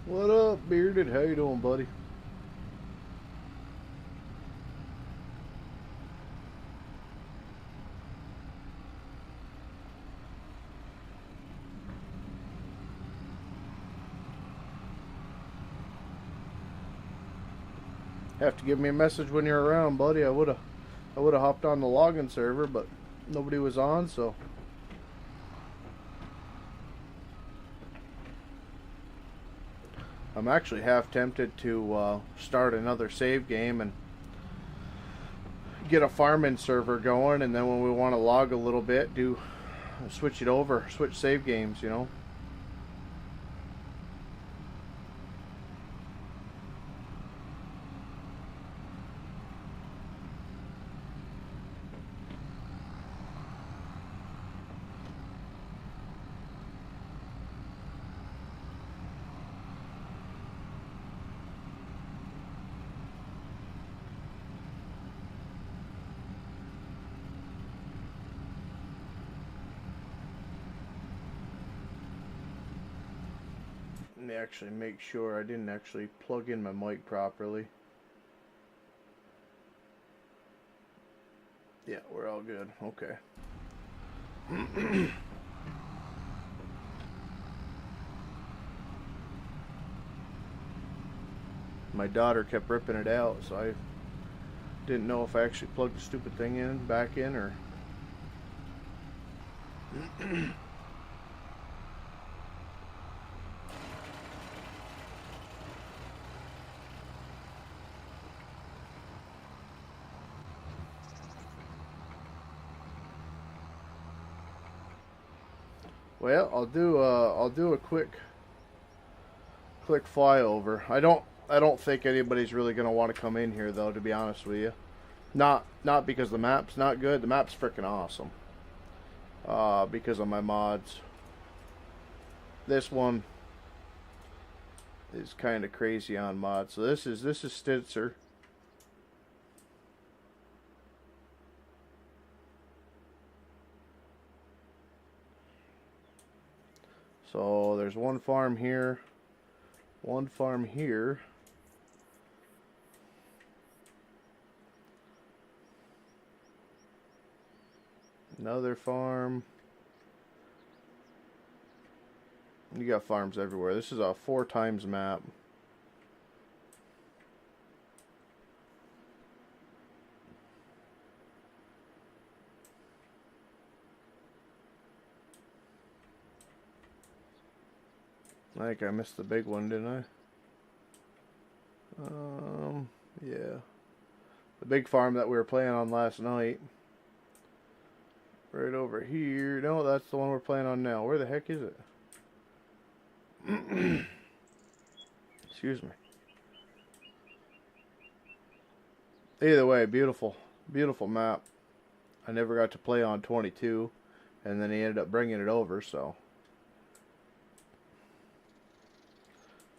What up, Bearded? How you doing, buddy? Have to give me a message when you're around, buddy. I would have hopped on the login server, but nobody was on, so I'm actually half tempted to start another save game and get a farming server going, and then when we want to log a little bit, do switch it over, switch save games, you know. Let me actually make sure I didn't actually plug in my mic properly. Yeah, we're all good. Okay. My daughter kept ripping it out, so I didn't know if I actually plugged the stupid thing in back in or. Well, I'll do a quick flyover. I don't think anybody's really gonna want to come in here though, to be honest with you. Not because the map's not good. The map's freaking awesome. Because of my mods. This one is kind of crazy on mods. So this is Stitzer. So there's one farm here, one farm here. Another farm. You got farms everywhere. This is a 4x map. I think I missed the big one, didn't I? Yeah. The big farm that we were playing on last night. Right over here. No, that's the one we're playing on now. Where the heck is it? Excuse me. Either way, beautiful. Beautiful map. I never got to play on 22. And then he ended up bringing it over, so.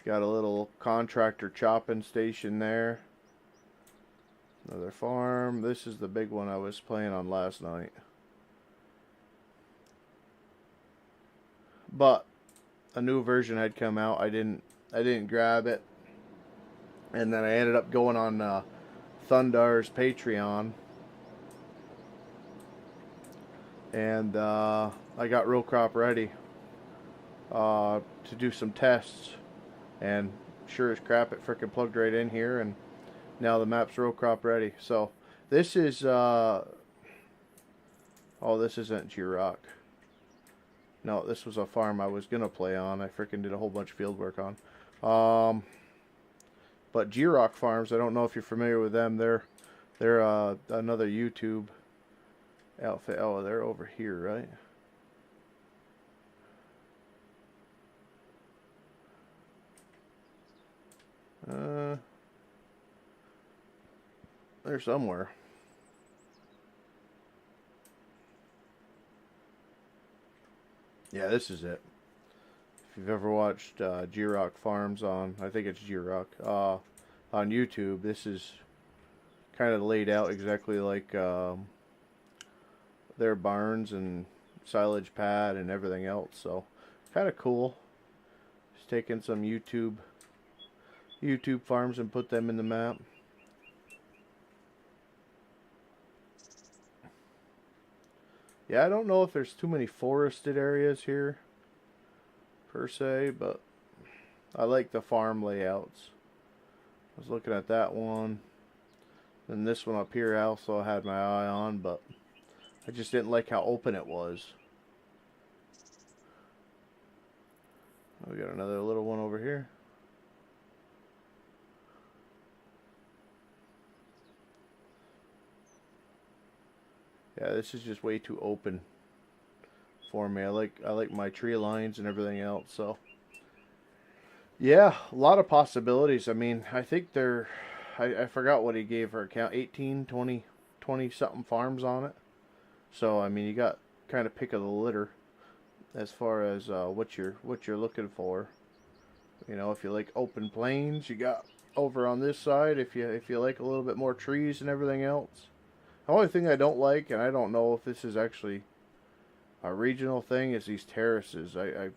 Got a little contractor chopping station there. Another farm. This is the big one I was playing on last night. But a new version had come out. I didn't grab it. And then I ended up going on Thundar's Patreon. And I got Real Crop ready to do some tests. And sure as crap, it frickin' plugged right in here, and now the map's row crop ready. So this is oh, this isn't G-Rock. No, this was a farm I was gonna play on. I frickin' did a whole bunch of field work on. But G-Rock Farms, I don't know if you're familiar with them. They're another YouTube outfit. Oh, they're over here, right? They're somewhere. Yeah, this is it. If you've ever watched G-Rock Farms on, I think it's G-Rock, on YouTube, this is kind of laid out exactly like their barns and silage pad and everything else. So, kind of cool. Just taking some YouTube YouTube farms and put them in the map. Yeah, I don't know if there's too many forested areas here, per se, but I like the farm layouts. I was looking at that one. And this one up here I also had my eye on, but I just didn't like how open it was. We got another little one over here. Yeah, this is just way too open for me. I like my tree lines and everything else, so yeah, a lot of possibilities. I mean, I think I forgot what he gave her account, 18, 20, 20 something farms on it. So I mean, you got kind of pick of the litter as far as what you're looking for. You know, if you like open plains, you got over on this side. If you like a little bit more trees and everything else. The only thing I don't like, and I don't know if this is actually a regional thing, is these terraces. I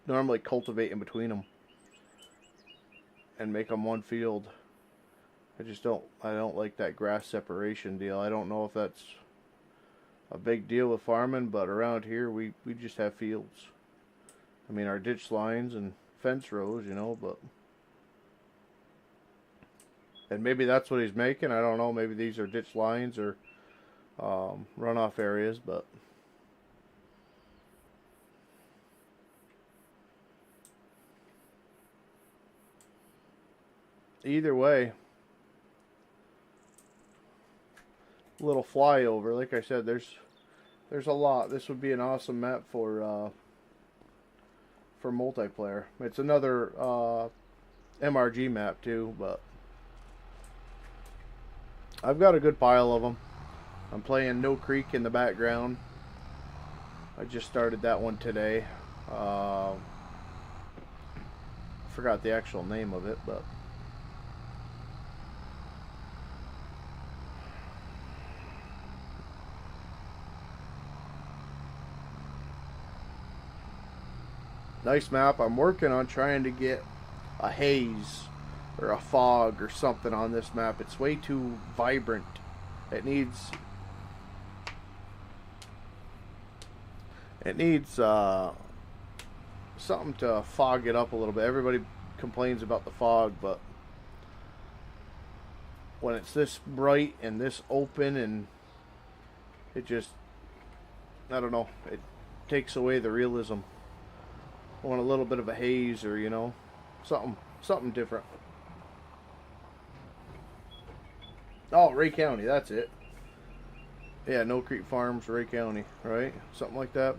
normally cultivate in between them and make them one field. I don't like that grass separation deal. I don't know if that's a big deal with farming, but around here we just have fields. I mean, our ditch lines and fence rows, you know, but and maybe that's what he's making. I don't know. Maybe these are ditch lines or runoff areas, but either way, little flyover. Like I said, there's a lot. This would be an awesome map for multiplayer. It's another MRG map too, but I've got a good pile of them. I'm playing No Creek in the background. I just started that one today. Forgot the actual name of it, but nice map. I'm working on trying to get a haze or a fog or something on this map. It's way too vibrant. It needs something to fog it up a little bit. Everybody complains about the fog, but when it's this bright and this open, and it just, I don't know, it takes away the realism. I want a little bit of a haze, or you know, something different. Oh, Ray County, that's it. Yeah, No Creek Farms, Ray County, right? Something like that.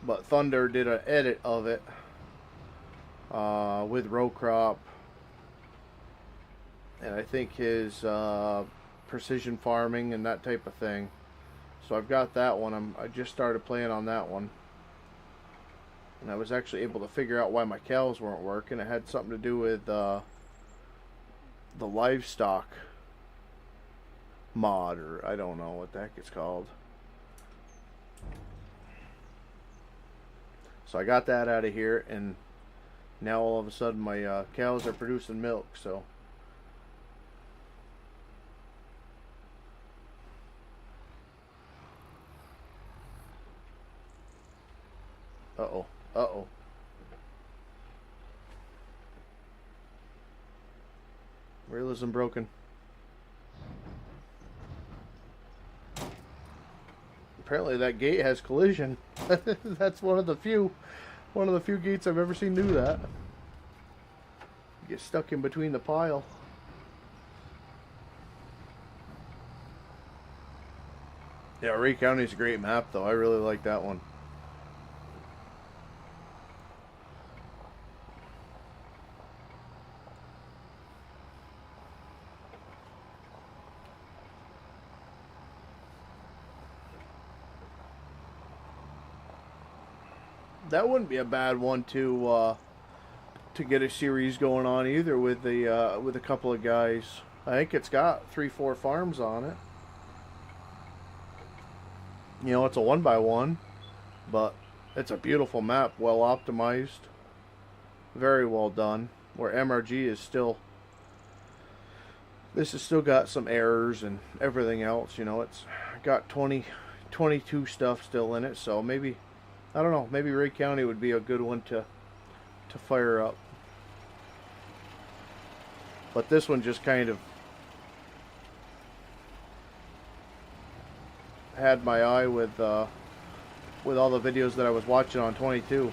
But Thunder did an edit of it with row crop, and I think his precision farming and that type of thing. So I've got that one. I just started playing on that one, and I was actually able to figure out why my cows weren't working. It had something to do with the livestock mod, or I don't know what the heck it's called. So I got that out of here, and now all of a sudden my cows are producing milk. So uh-oh. Realism broken. Apparently that gate has collision. That's one of the few gates I've ever seen do that. Get stuck in between the pile. Yeah, Ray County's a great map though. I really like that one. That wouldn't be a bad one to get a series going on either with a couple of guys. I think it's got 3-4 farms on it. You know, it's a 1x1, but it's a beautiful map, well optimized, very well done. where MRG is still, this has still got some errors and everything else. You know, it's got 22 stuff still in it, so maybe, I don't know, maybe Ray County would be a good one to fire up. But this one just kind of had my eye with all the videos that I was watching on 22.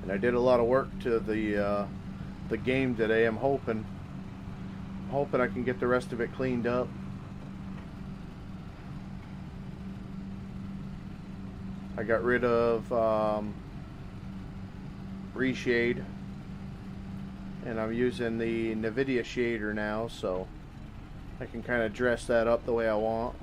And I did a lot of work to the game today. I'm hoping I can get the rest of it cleaned up. I got rid of reshade, and I'm using the NVIDIA shader now, so I can kind of dress that up the way I want.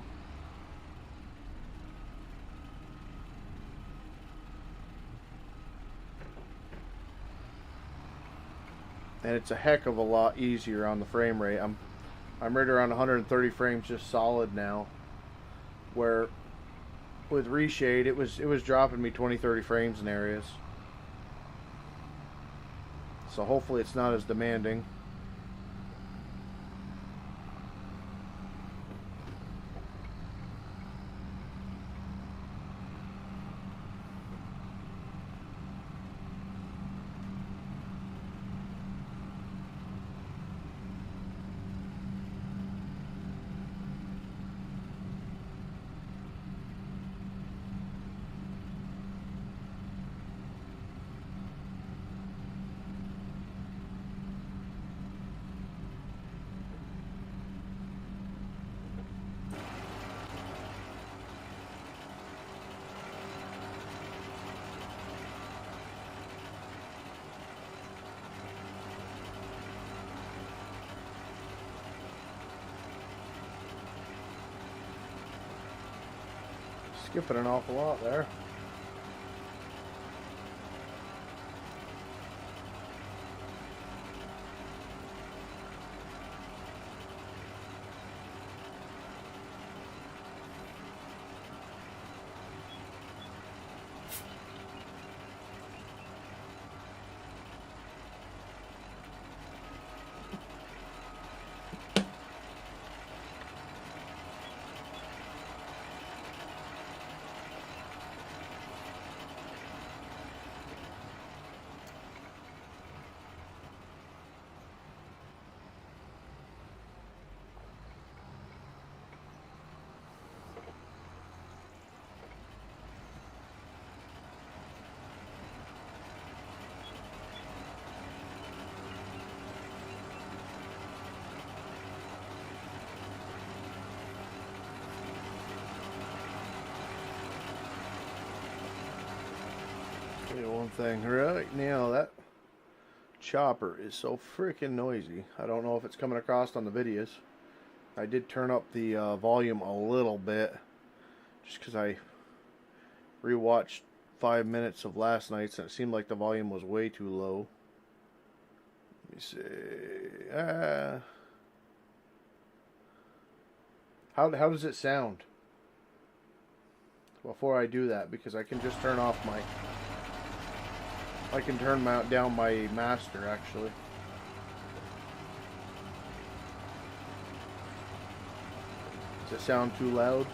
And it's a heck of a lot easier on the frame rate. I'm right around 130 frames just solid now, where with reshade it was dropping me 20-30 frames in areas. So hopefully it's not as demanding. Skipping an awful lot there. One thing right now, that chopper is so freaking noisy. I don't know if it's coming across on the videos. I did turn up the volume a little bit just because I rewatched 5 minutes of last night's and it seemed like the volume was way too low. Let me see. How does it sound before I do that? Because I can just turn off my, I can turn down my master actually. Does it sound too loud?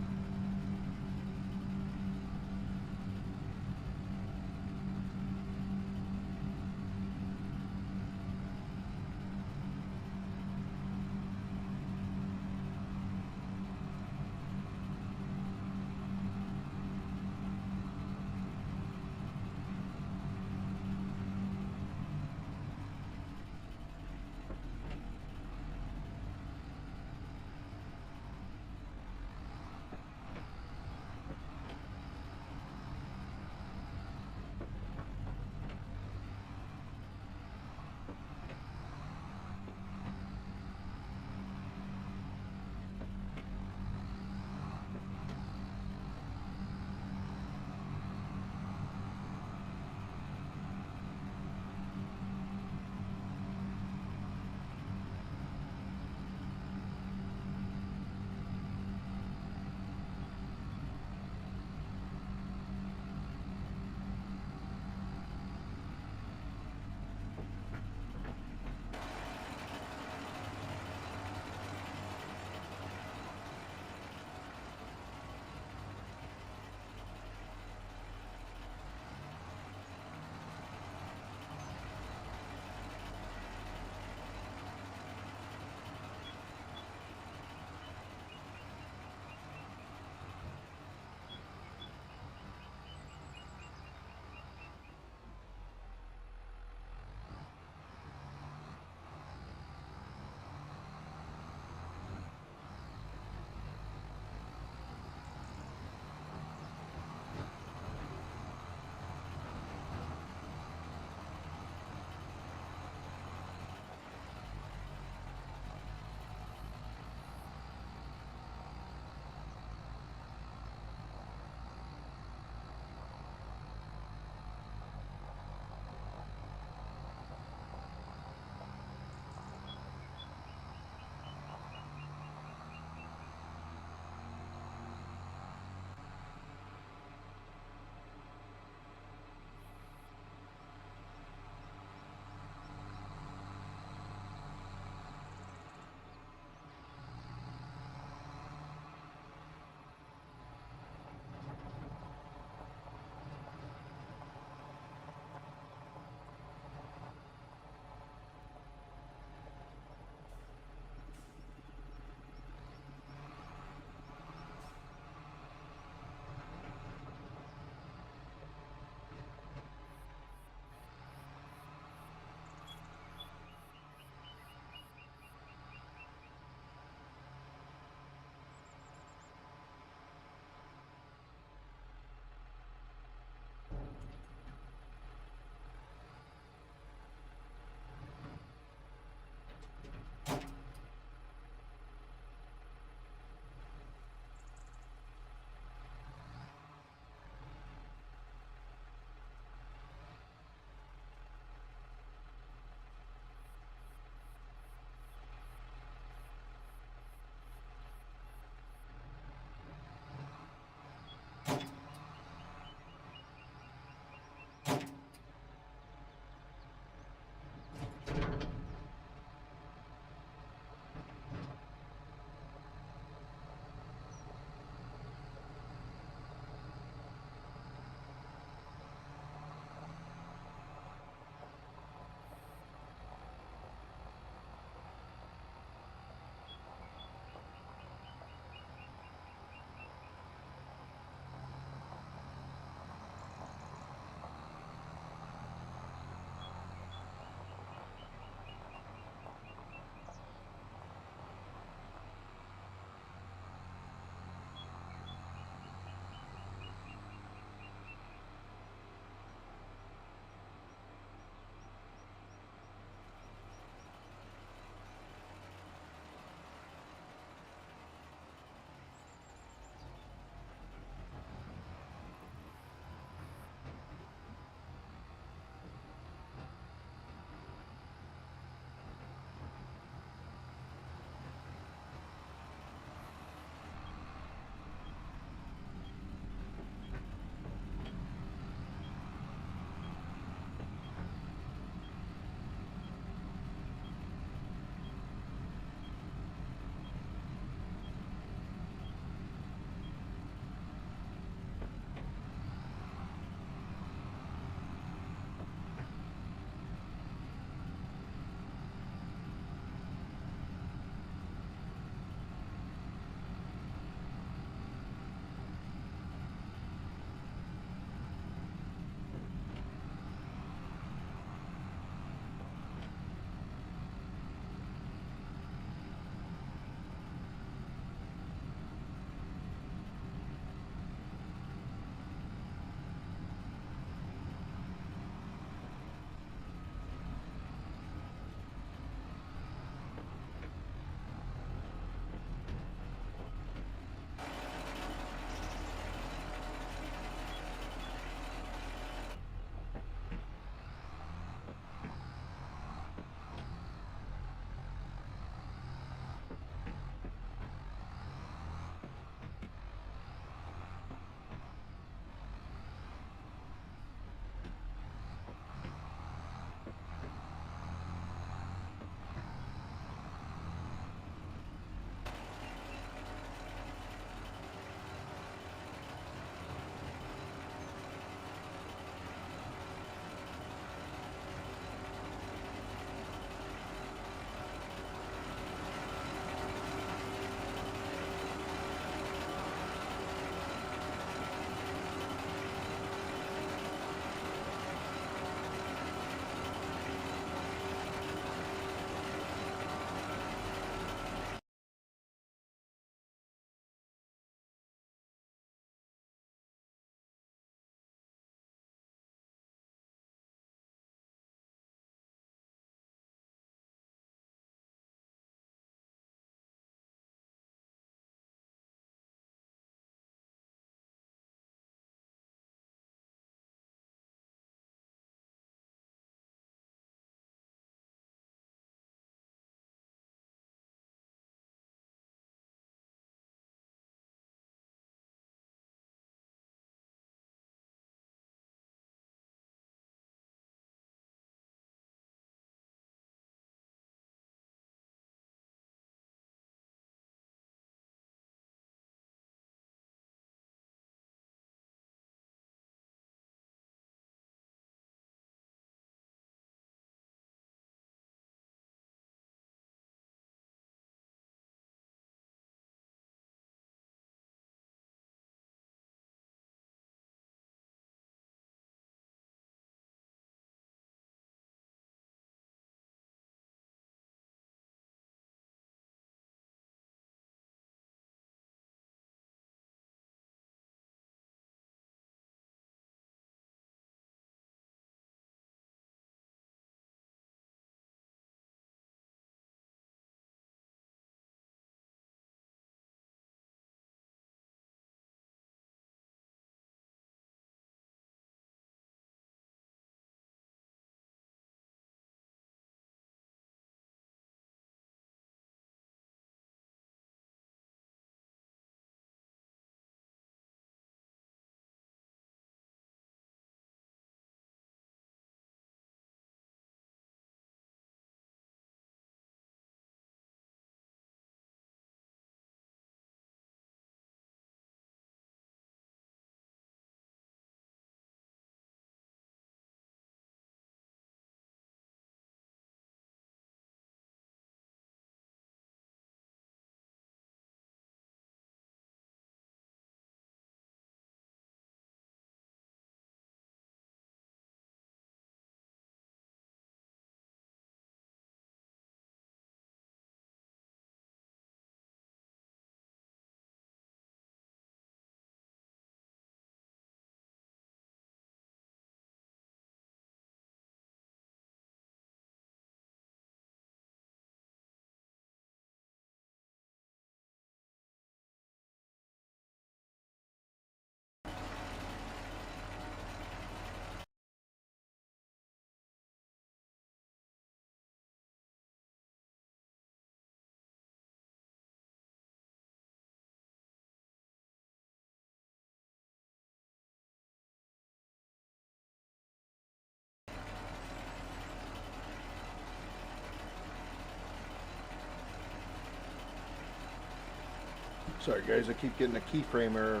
Sorry guys, I keep getting a keyframe error.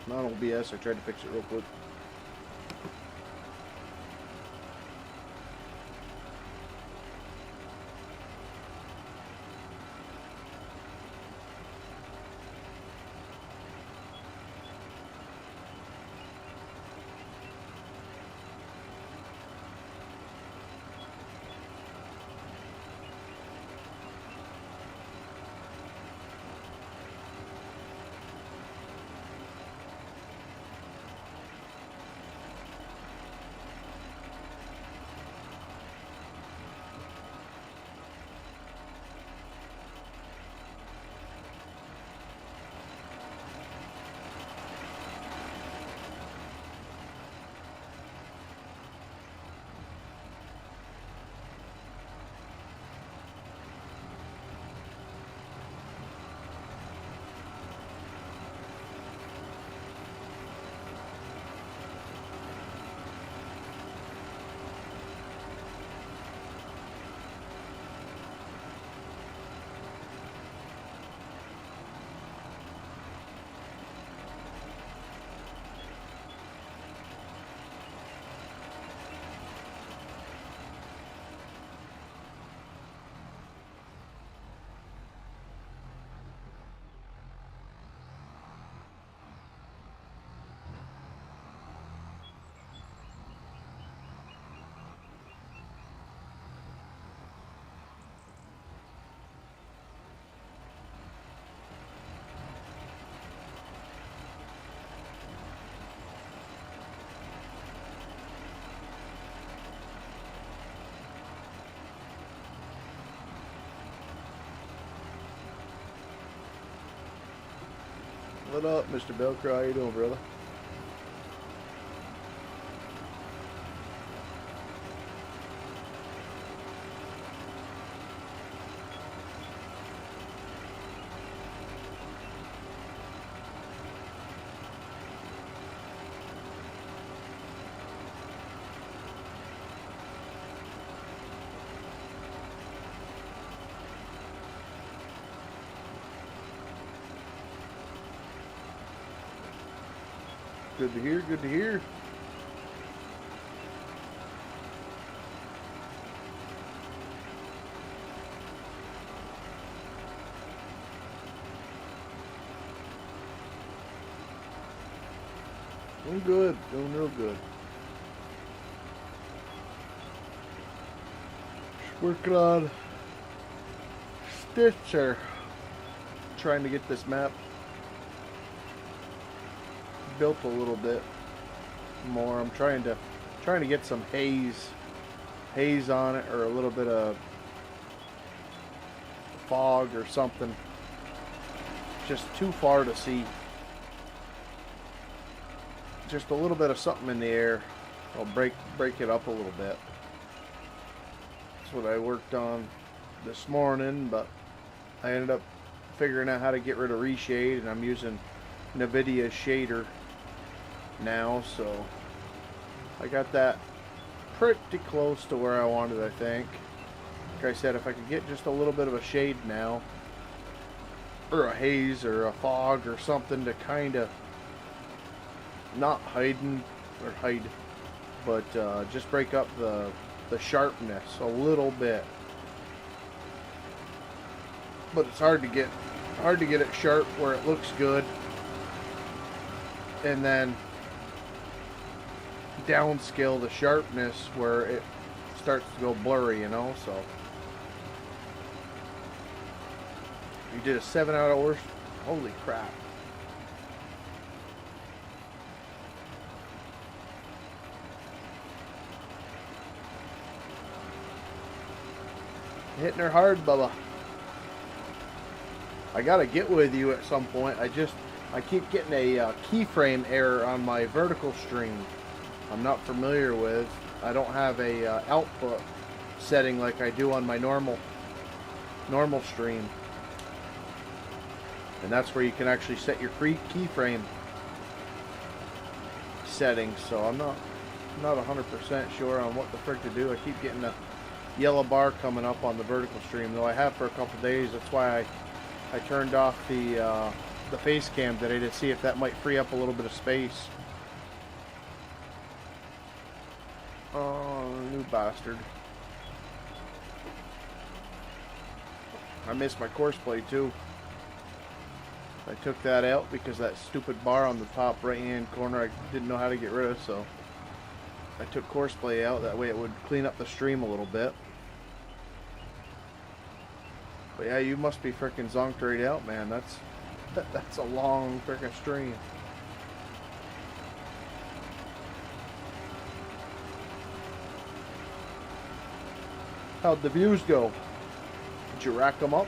Not OBS, I tried to fix it real quick. What up, Mr. Belcro? How you doing, brother? Good to hear, good to hear. Doing good, doing real good. Just working on Stitzer. Trying to get this map built a little bit more. I'm trying to get some haze on it, or a little bit of fog or something. Just too far to see. Just a little bit of something in the air. I'll break it up a little bit. That's what I worked on this morning, but I ended up figuring out how to get rid of reshade, and I'm using NVIDIA shader now, so I got that pretty close to where I wanted, I think. Like I said, if I could get just a little bit of a shade now, or a haze or a fog or something to kind of not hide, but just break up the sharpness a little bit. But it's hard to get it sharp where it looks good, and then downscale the sharpness where it starts to go blurry, you know. So you did a 7 hours. Holy crap. Hitting her hard, Bubba. I gotta get with you at some point. I keep getting a keyframe error on my vertical stream. I'm not familiar with. I don't have a output setting like I do on my normal stream, and that's where you can actually set your keyframe settings. So I'm not 100% sure on what the frick to do. I keep getting a yellow bar coming up on the vertical stream, though I have for a couple days. That's why I turned off the the face cam today to see if that might free up a little bit of space. Oh, new bastard. I missed my course play too. I took that out because that stupid bar on the top right hand corner I didn't know how to get rid of, so I took course play out. That way it would clean up the stream a little bit. But yeah, you must be freaking zonked right out, man. That's a long freaking stream. How'd the views go? Did you rack them up?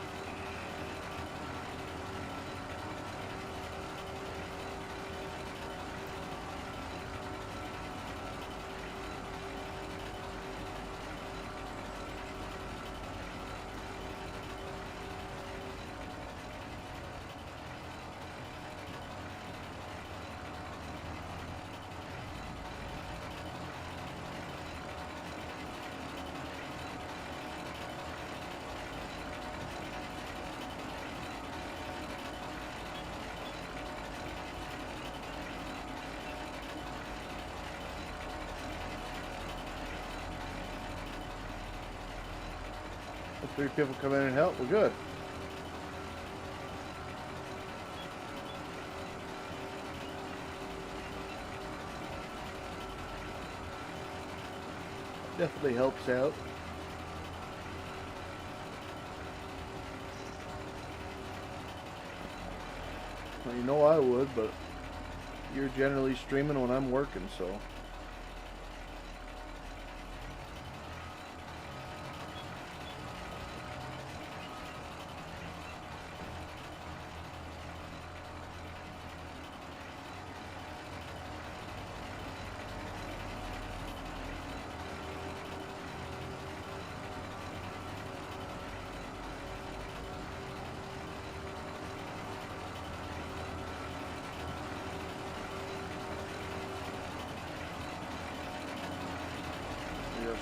If 3 people come in and help, we're good. Definitely helps out. Well, you know I would, but you're generally streaming when I'm working, so.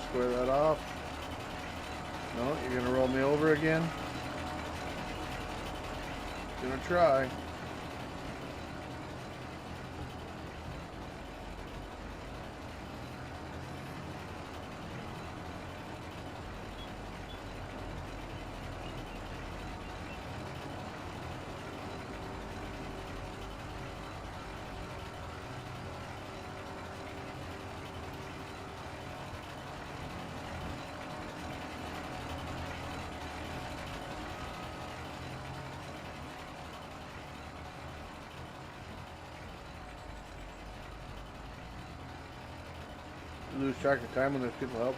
Square that off. No, you're gonna roll me over again. Gonna try. Lose track of time when there's people help.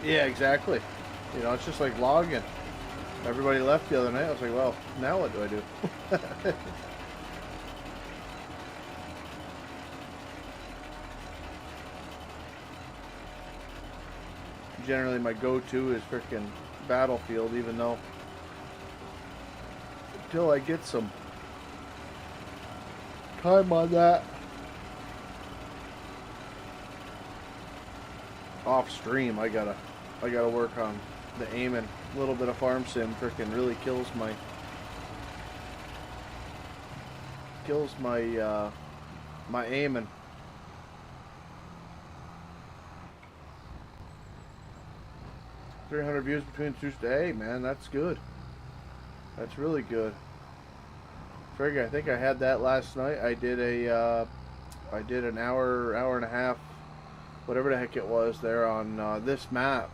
Yeah, exactly. You know, it's just like logging. Everybody left the other night. I was like, well, now what do I do? Generally, my go-to is freaking Battlefield, even though until I get some time on that. Off stream, I gotta work on the aiming. A little bit of farm sim freaking really kills my my aiming. $300 views between Tuesday. Hey man, that's good. That's really good. Frig, I think I had that last night. I did an hour and a half, whatever the heck it was there on this map.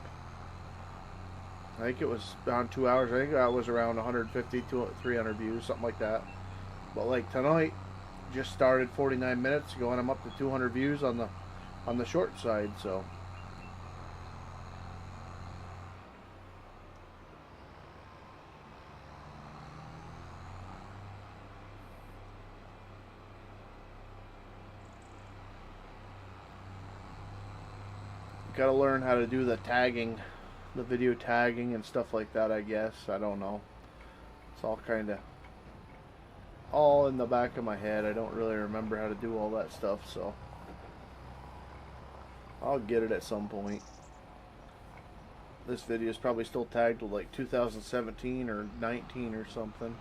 I think it was around 2 hours. I think that was around 150 to 300 views, something like that. But like tonight, just started 49 minutes ago, and I'm up to 200 views on the short side. So gotta learn how to do the tagging, the video tagging and stuff like that, I guess. I don't know. It's all kind of all in the back of my head. I don't really remember how to do all that stuff, so I'll get it at some point. This video is probably still tagged with like 2017 or 19 or something.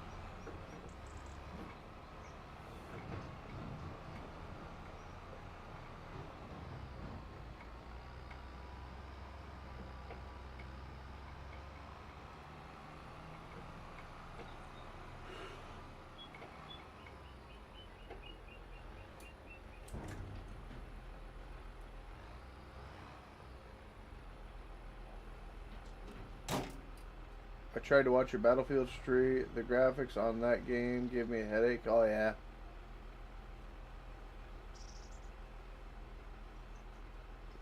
I tried to watch your Battlefield stream. The graphics on that game gave me a headache. Oh yeah.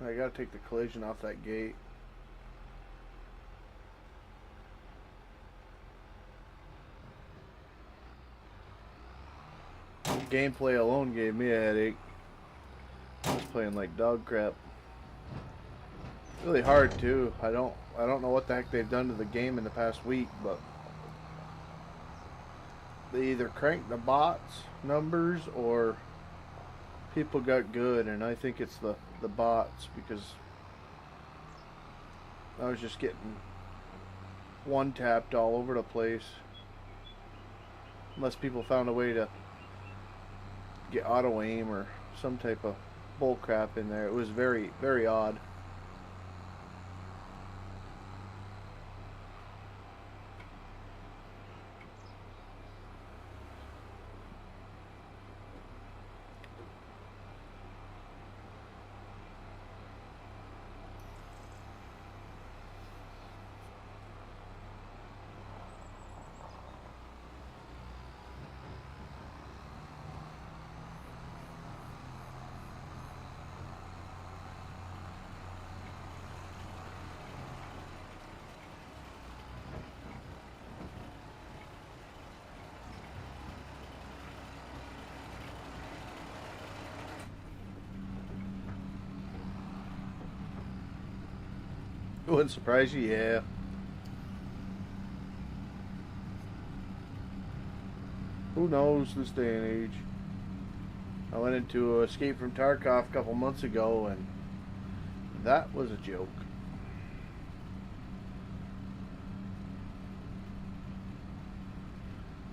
I gotta take the collision off that gate. Gameplay alone gave me a headache. I was playing like dog crap. Really hard too. I don't know what the heck they've done to the game in the past week, but they either cranked the bots numbers or people got good, and I think it's the bots, because I was just getting one tapped all over the place. Unless people found a way to get auto aim or some type of bull crap in there. It was very, very odd. It wouldn't surprise you, yeah. Who knows this day and age? I went into Escape from Tarkov a couple months ago, and that was a joke.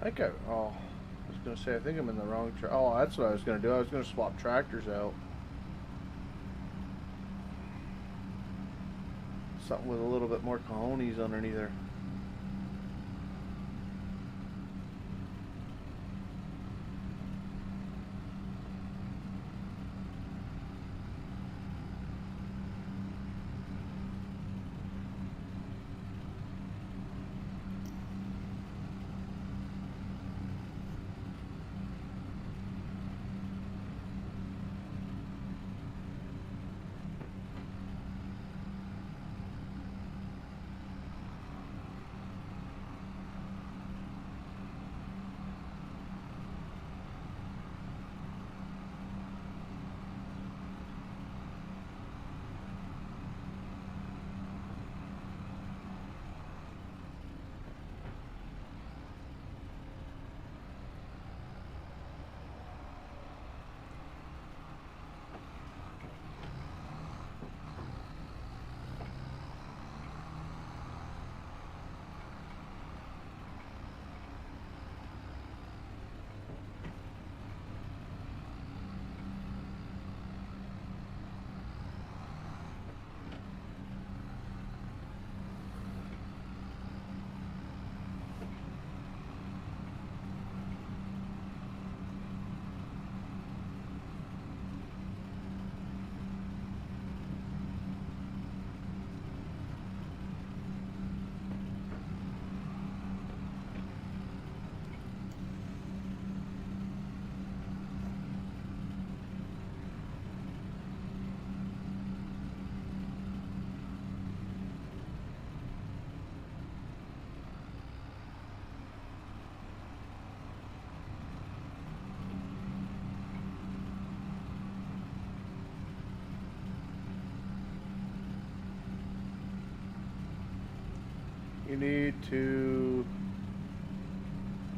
I was gonna say, I think I'm in the wrong oh, that's what I was gonna do. I was gonna swap tractors out. Something with a little bit more cojones underneath there. You need to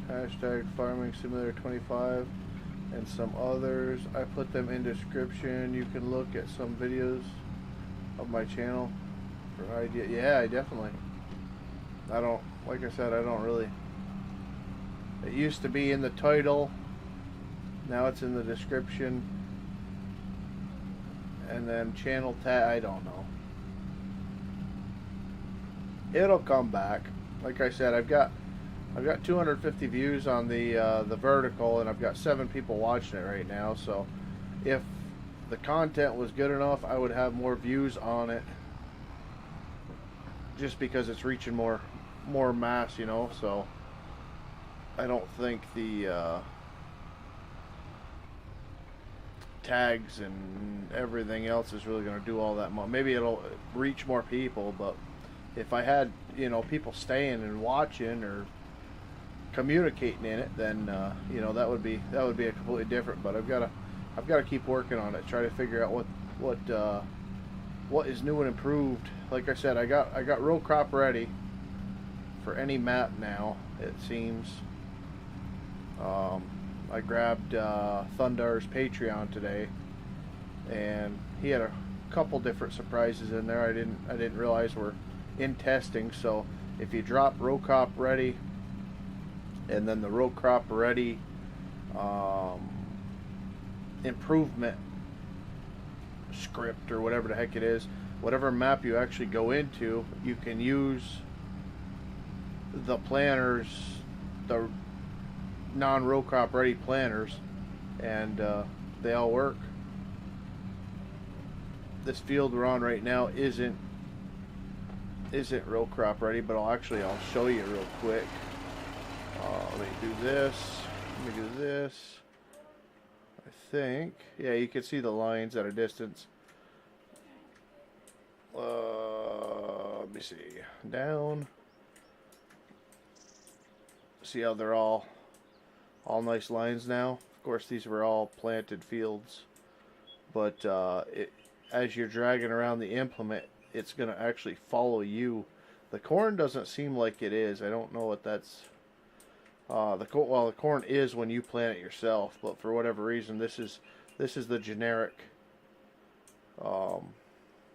hashtag Farming Simulator 25 and some others. I put them in description. You can look at some videos of my channel for idea. Yeah, I definitely. I don't, like I said, I don't really. It used to be in the title. Now it's in the description. And then channel tag, I don't know. It'll come back. Like I said, I've got 250 views on the vertical, and I've got 7 people watching it right now. So, if the content was good enough, I would have more views on it. Just because it's reaching more more mass, you know. So I don't think the tags and everything else is really going to do all that much. Maybe it'll reach more people, but if I had, you know, people staying and watching or communicating in it, then you know, that would be a completely different. But I've got to keep working on it, try to figure out what is new and improved. Like I said, I got row crop ready for any map now, it seems. I grabbed Thundar's Patreon today, and he had a couple different surprises in there I didn't realize were in testing. So if you drop row crop ready and then the row crop ready improvement script or whatever the heck it is, whatever map you actually go into, you can use the planners, the non-row crop ready planners, and they all work. This field we're on right now isn't row crop ready, but I'll show you real quick. Let me do this. I think, yeah, you can see the lines at a distance. Let me see. Down. See how they're all nice lines now. Of course, these were all planted fields, but as you're dragging around the implement, it's going to actually follow you. The corn doesn't seem like it is. I don't know what that's. The corn is when you plant it yourself, but for whatever reason, this is the generic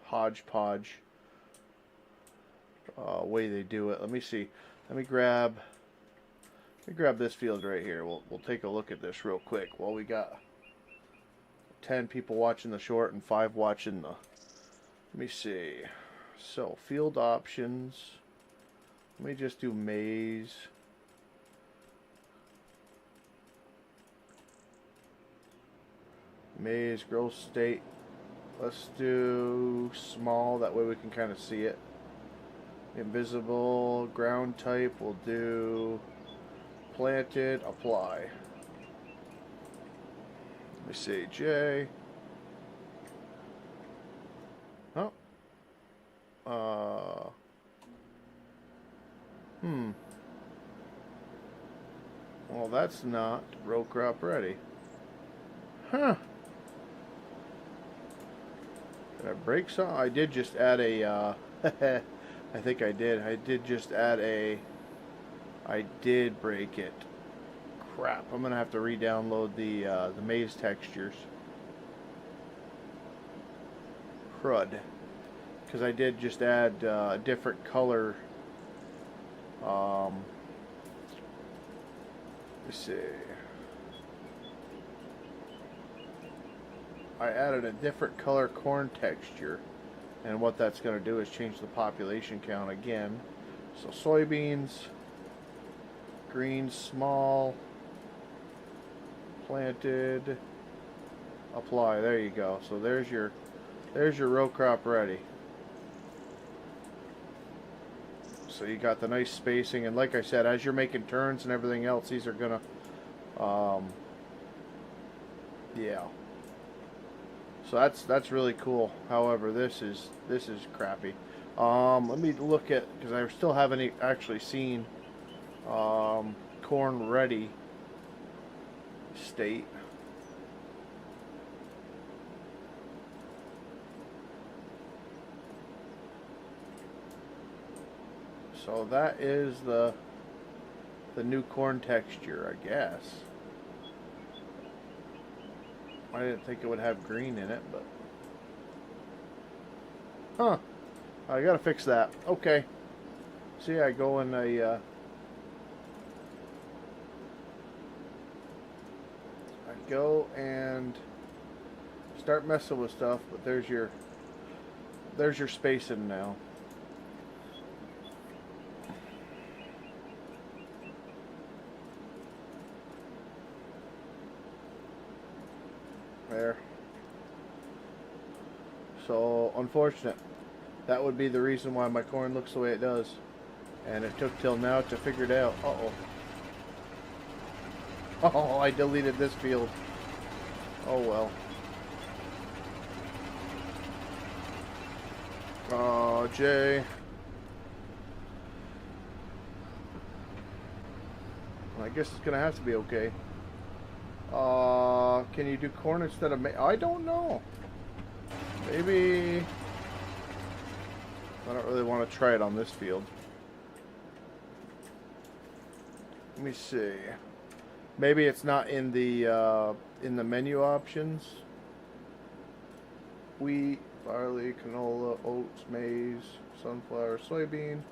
hodgepodge way they do it. Let me see. Let me grab this field right here. We'll take a look at this real quick while we got 10 people watching the short and 5 watching the. Let me see. So field options. Let me just do maize. Maize, growth state. Let's do small, that way we can kind of see it. Invisible, ground type, we'll do planted, apply. Let me see, J. Oh. Well, that's not row crop ready. Huh. Did I break some? I did just add a, I think I did. I did just add a, I did break it. Crap, I'm going to have to re-download the maize textures. Crud. Because I did just add a different color. Let's see. I added a different color corn texture, and what that's going to do is change the population count again. So soybeans, green, small, planted, apply. There you go. So there's your row crop ready. So you got the nice spacing, and like I said, as you're making turns and everything else, these are gonna yeah. So that's really cool. However, this is crappy. Let me look at, because I still haven't actually seen corn ready state. So that is the new corn texture, I guess. I didn't think it would have green in it, but huh. I gotta fix that. Okay. See, I go and I go and start messing with stuff, but there's your spacing now. There. So unfortunate. That would be the reason why my corn looks the way it does. And it took till now to figure it out. Uh-oh. Oh, I deleted this field. Oh well. Oh, Jay. I guess it's gonna have to be okay. Can you do corn instead of I don't know. Maybe. I don't really want to try it on this field. Let me see. Maybe it's not in the menu options. Wheat, barley, canola, oats, maize, sunflower, soybean.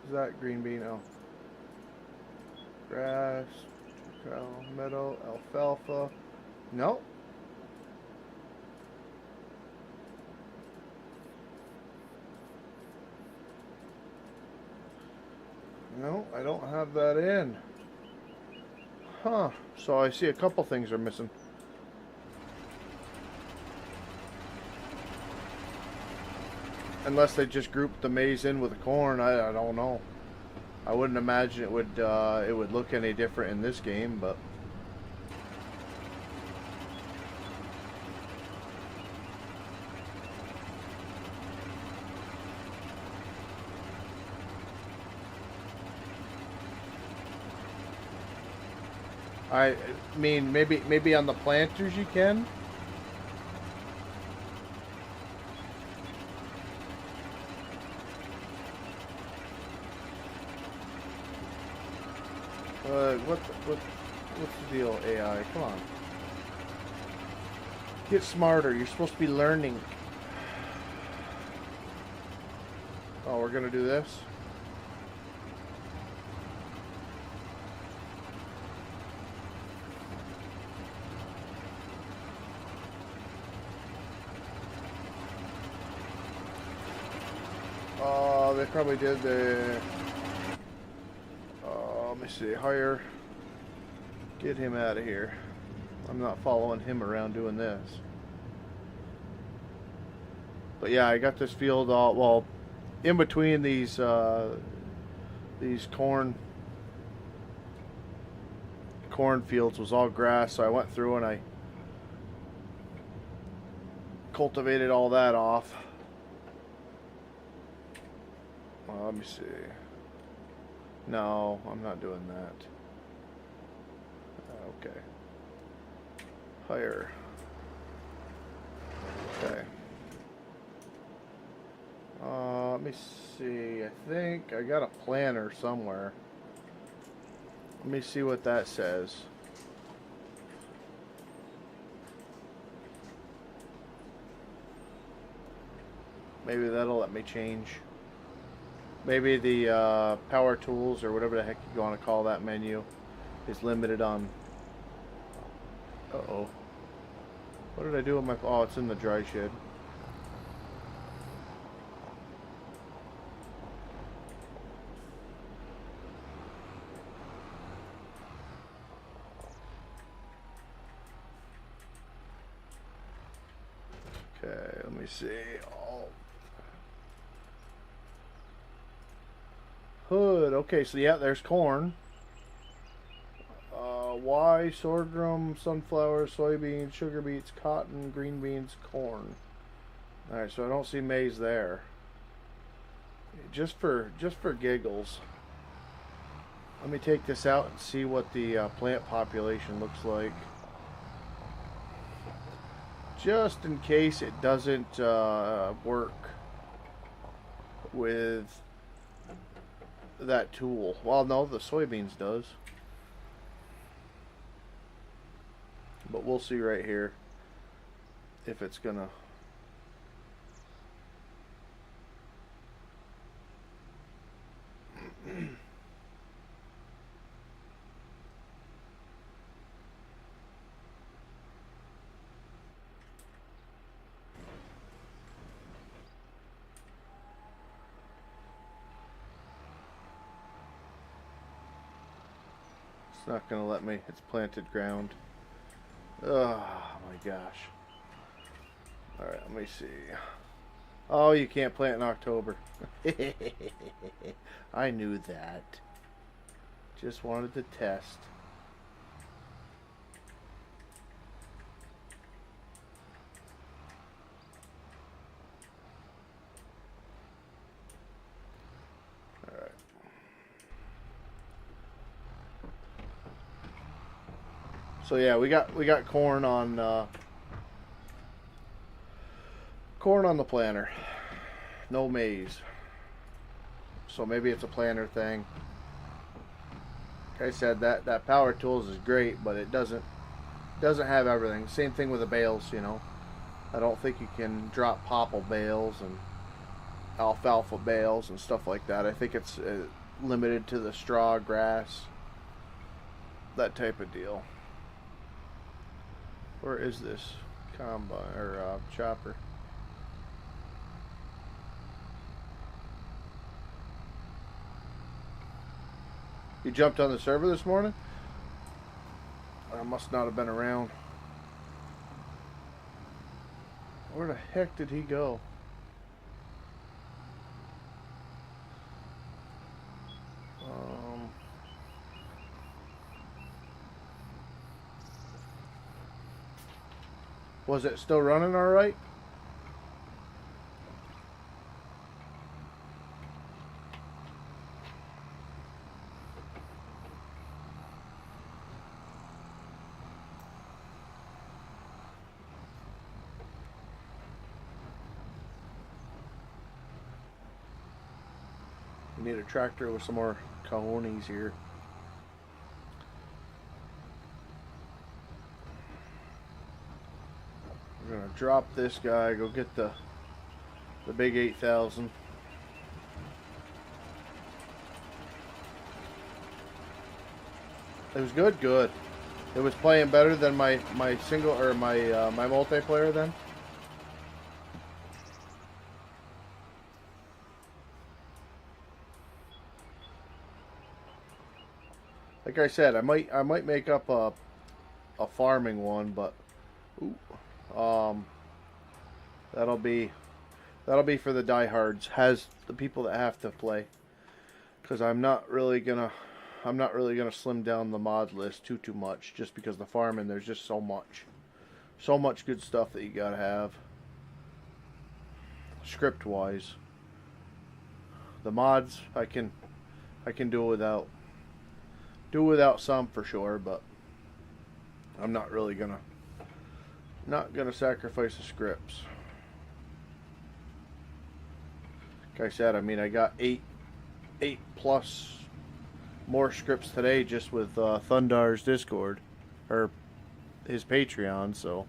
Is that green bean? Oh. Grass, cow, meadow, alfalfa. Nope. No, I don't have that in. Huh. So I see a couple things are missing. Unless they just grouped the maize in with the corn, I don't know. I wouldn't imagine it would look any different in this game, but I mean maybe on the planters you can. What's the deal, AI? Come on. Get smarter. You're supposed to be learning. Oh, we're gonna do this? Oh, they probably did the... let me see. Hire. Get him out of here. I'm not following him around doing this. But yeah, I got this field all, well, in between these cornfields was all grass, so I went through and I cultivated all that off. Let me see. No, I'm not doing that. Okay. Hire. Okay. Let me see. I think I got a planner somewhere. Let me see what that says. Maybe that'll let me change. Maybe the power tools or whatever the heck you want to call that menu is limited on. Uh-oh. What did I do with my... Oh, it's in the dry shed. Okay, let me see. Oh. Hood. Okay, so yeah, there's corn. Y, sorghum, sunflower, soybeans, sugar beets, cotton, green beans, corn. Alright, so I don't see maize there. Just for giggles. Let me take this out and see what the plant population looks like. Just in case it doesn't work with that tool. Well, no, the soybeans does. But we'll see right here if it's gonna. It's not gonna let me. It's planted ground. Oh my gosh. Alright, let me see. Oh, you can't plant in October. I knew that. Just wanted to test. Alright. So yeah, we got corn on the planter. No maize. So maybe it's a planter thing. Like I said, that power tools is great, but it doesn't have everything. Same thing with the bales, you know. I don't think you can drop popple bales and alfalfa bales and stuff like that. I think it's limited to the straw, grass, that type of deal. Where is this combine or chopper? You jumped on the server this morning? I must not have been around. Where the heck did he go? Was it still running all right? We need a tractor with some more cojones here. We're gonna drop this guy, go get the big 8,000. It was good. It was playing better than my single or my multiplayer then. Like I said, I might make up a farming one, but that'll be for the diehards, has the people that have to play, because I'm not really gonna slim down the mod list too much, just because the farming, there's just so much good stuff that you gotta have script wise. The mods I can do without some for sure, but I'm not really gonna sacrifice the scripts. Like I said, I mean, I got eight plus more scripts today just with Thundar's Discord or his Patreon, so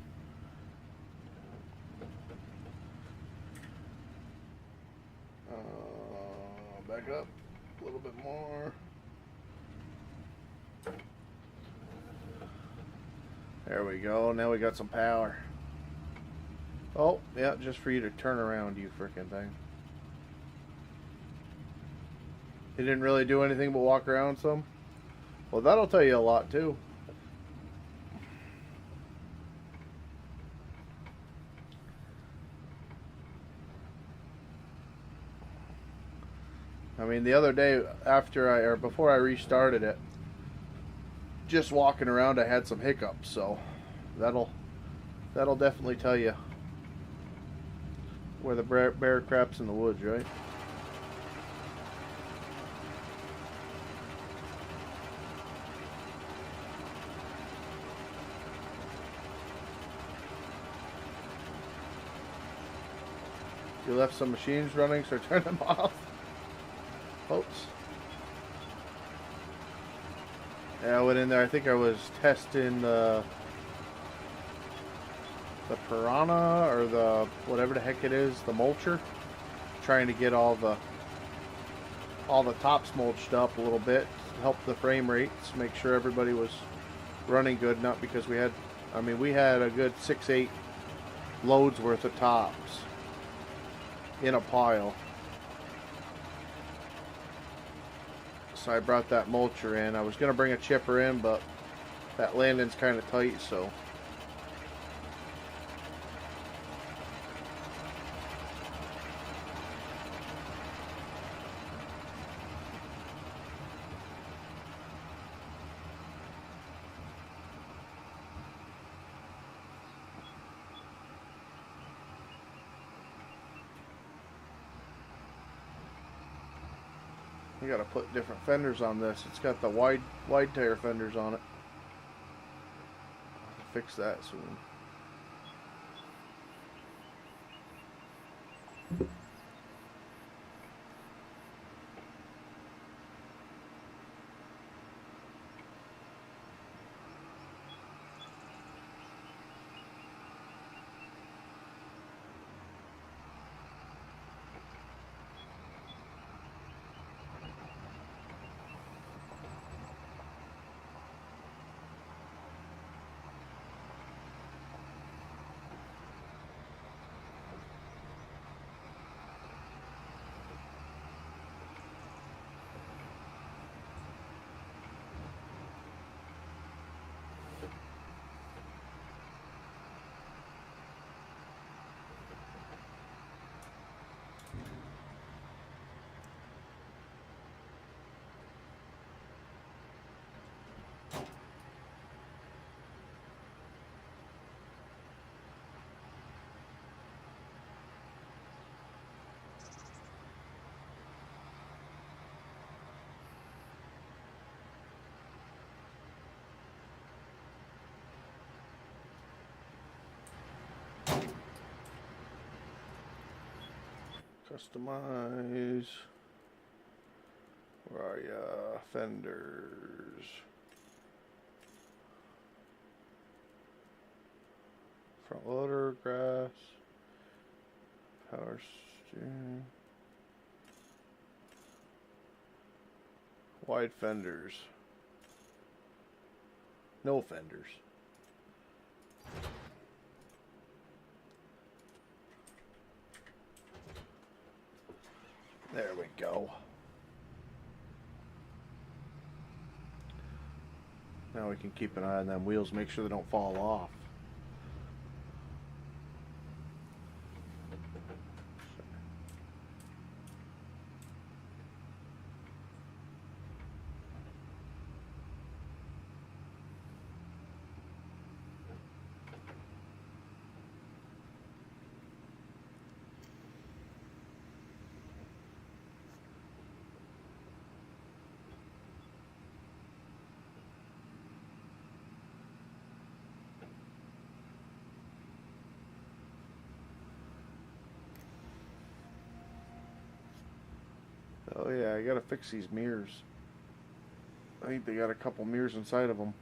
back up a little bit more. There we go. Now we got some power. Oh, yeah, just for you to turn around, you frickin' thing. He didn't really do anything but walk around some? Well, that'll tell you a lot, too. I mean, the other day, before I restarted it, just walking around, I had some hiccups, so that'll definitely tell you where the bear crap's in the woods, right? You left some machines running, so turn them off. Oops. Yeah, I went in there. I think I was testing the piranha or the whatever the heck it is, the mulcher, trying to get all the tops mulched up a little bit to help the frame rates, make sure everybody was running good. Not because we had a good 6-8 loads worth of tops in a pile. So I brought that mulcher in. I was going to bring a chipper in, but that landing's kind of tight, so I gotta put different fenders on this. It's got the wide tire fenders on it. I'll fix that soon. Customize. Where are ya? Fenders. Front loader, grass. Power steering. Wide fenders. No fenders. There we go. Now we can keep an eye on them wheels, make sure they don't fall off. Oh yeah, I gotta fix these mirrors. I think they got a couple mirrors inside of them.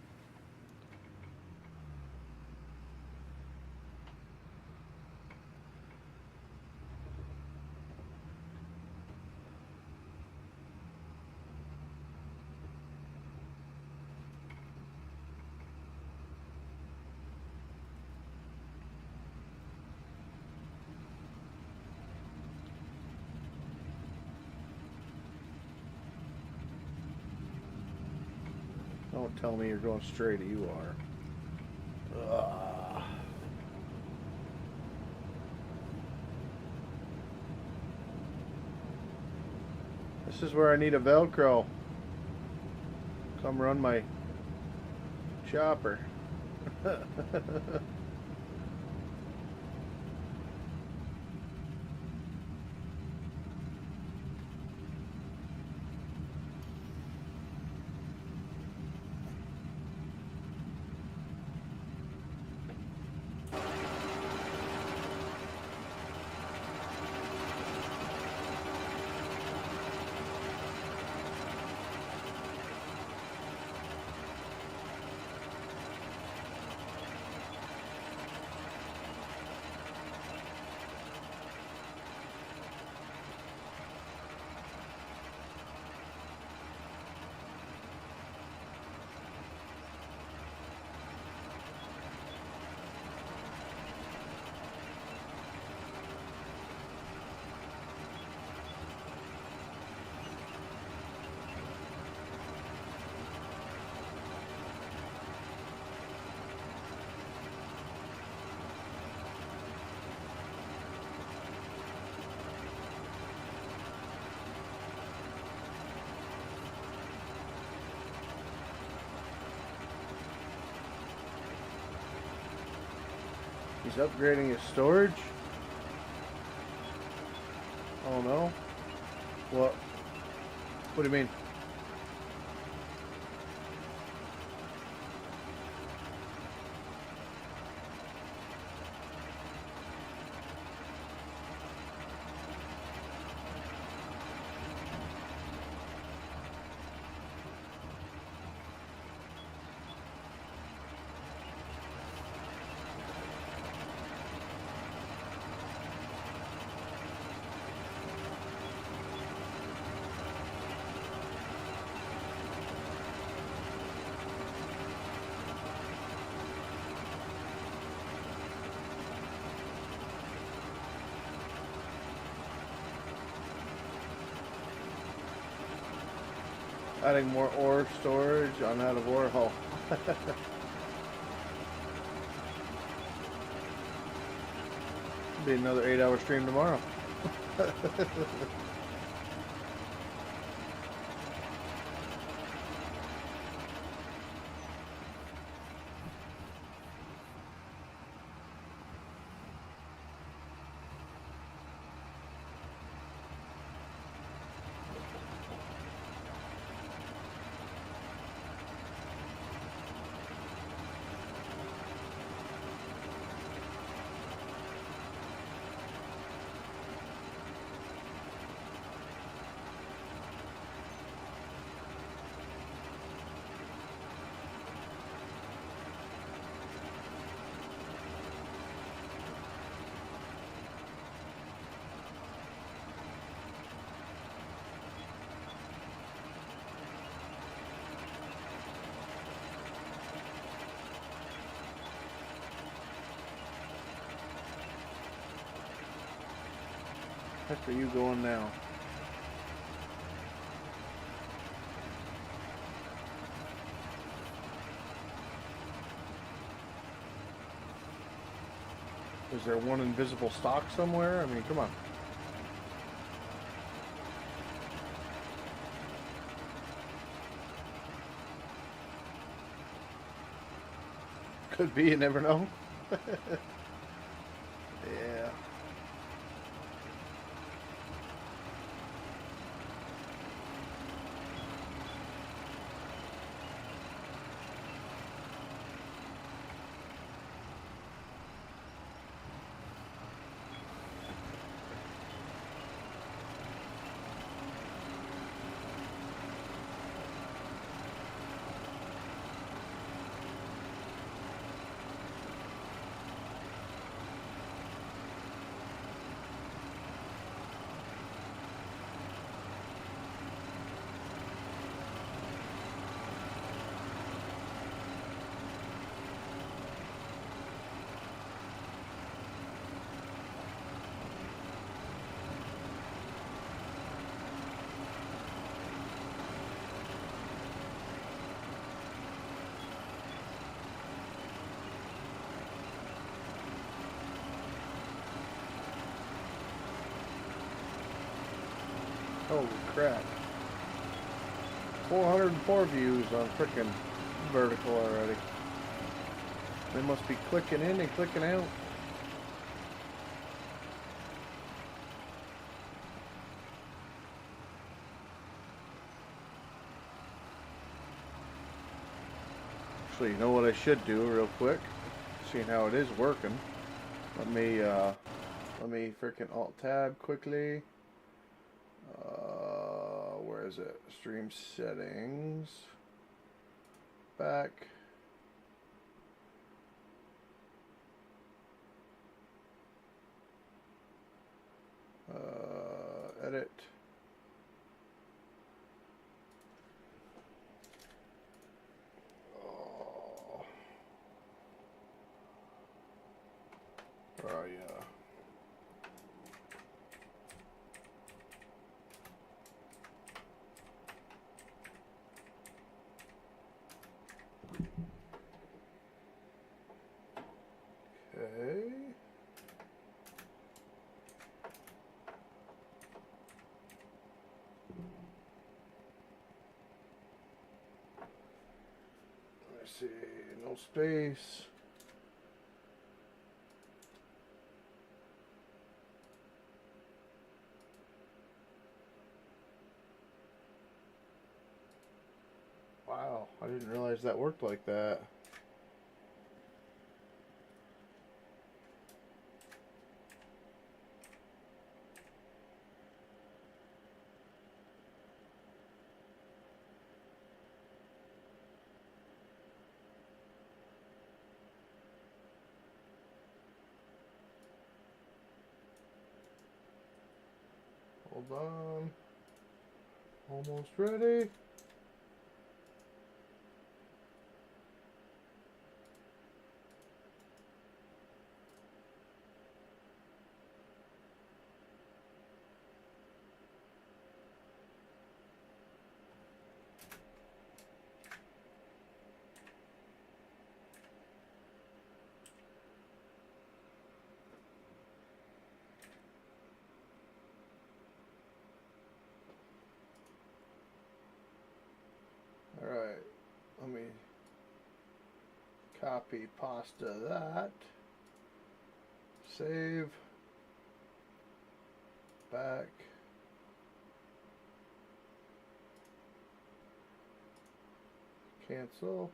Don't tell me you're going straight, you are. Ugh. This is where I need a Velcro. Come run my chopper. He's upgrading his storage? Oh no? What? What do you mean? Adding more ore storage on out of ore hull. Be another 8-hour stream tomorrow. Heck are you going now? Is there one invisible stock somewhere? I mean, come on. Could be, you never know. Yeah. Holy crap. 404 views on frickin' vertical already. They must be clicking in and clicking out. Actually, you know what I should do real quick? Seeing how it is working. Let me frickin' Alt-Tab quickly. Where is it? Stream settings. Back. Edit. Oh. Where are you? Okay. Let's see, no space. Wow, I didn't realize that worked like that. Hold on. Almost ready. Alright, let me copy pasta that. Save. Back. Cancel.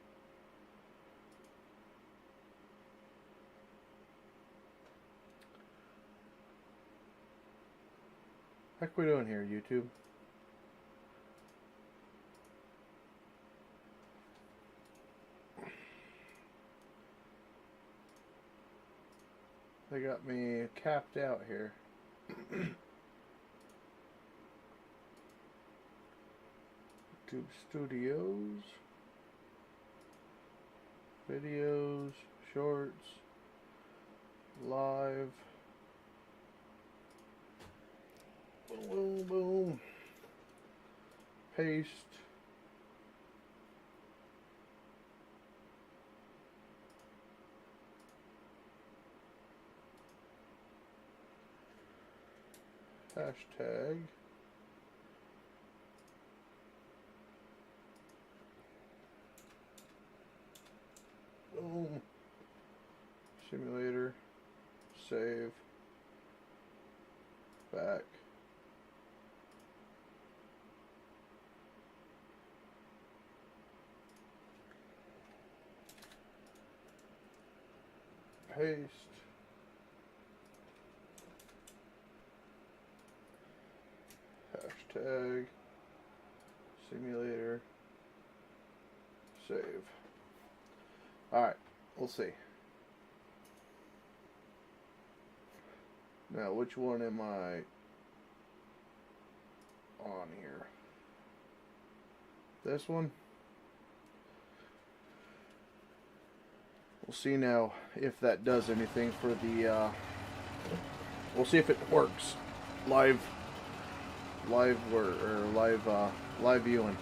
Heck we doing here, YouTube? They got me capped out here. YouTube Studios, videos, shorts, live. Boom, boom, boom. Paste. Hashtag. Boom. Simulator. Save. Back. Paste. Hashtag. Simulator. Save. Alright, we'll see. Now, which one am I on here? This one? We'll see now if that does anything for the, we'll see if it works. Live viewing.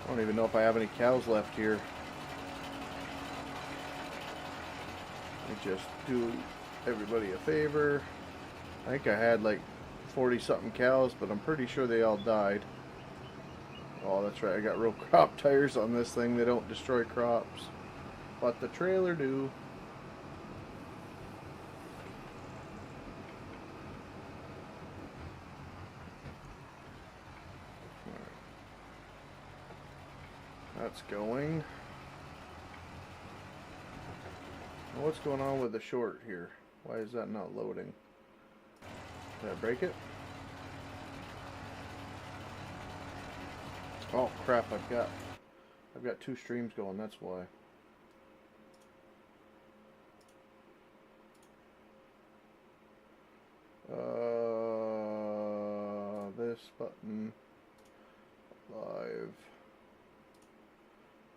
I don't even know if I have any cows left here. Let me just do everybody a favor. I think I had like 40 something cows, but I'm pretty sure they all died. Oh, that's right, I got real crop tires on this thing. They don't destroy crops, but the trailer do. That's going. What's going on with the short here? Why is that not loading? Did I break it? Oh crap, I've got two streams going, that's why. This button, live,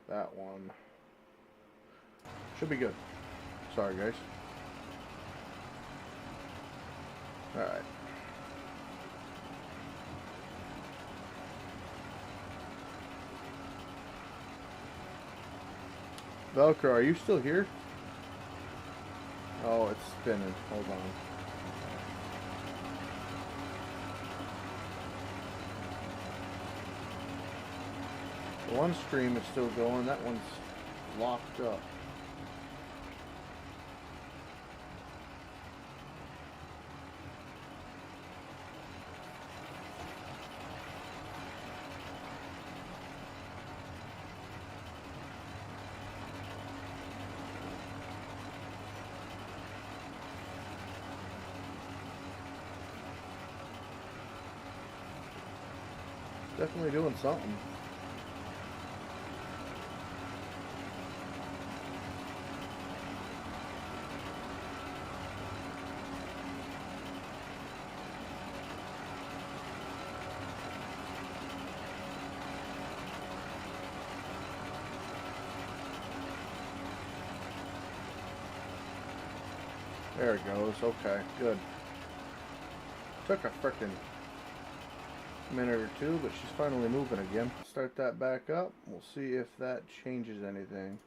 that one. Should be good. Sorry guys. Alright. Velcro, are you still here? Oh, it's spinning. Hold on. One stream is still going, that one's locked up. Definitely doing something. There it goes. Okay, good. Took a frickin' minute or two, but she's finally moving again. Start that back up. We'll see if that changes anything.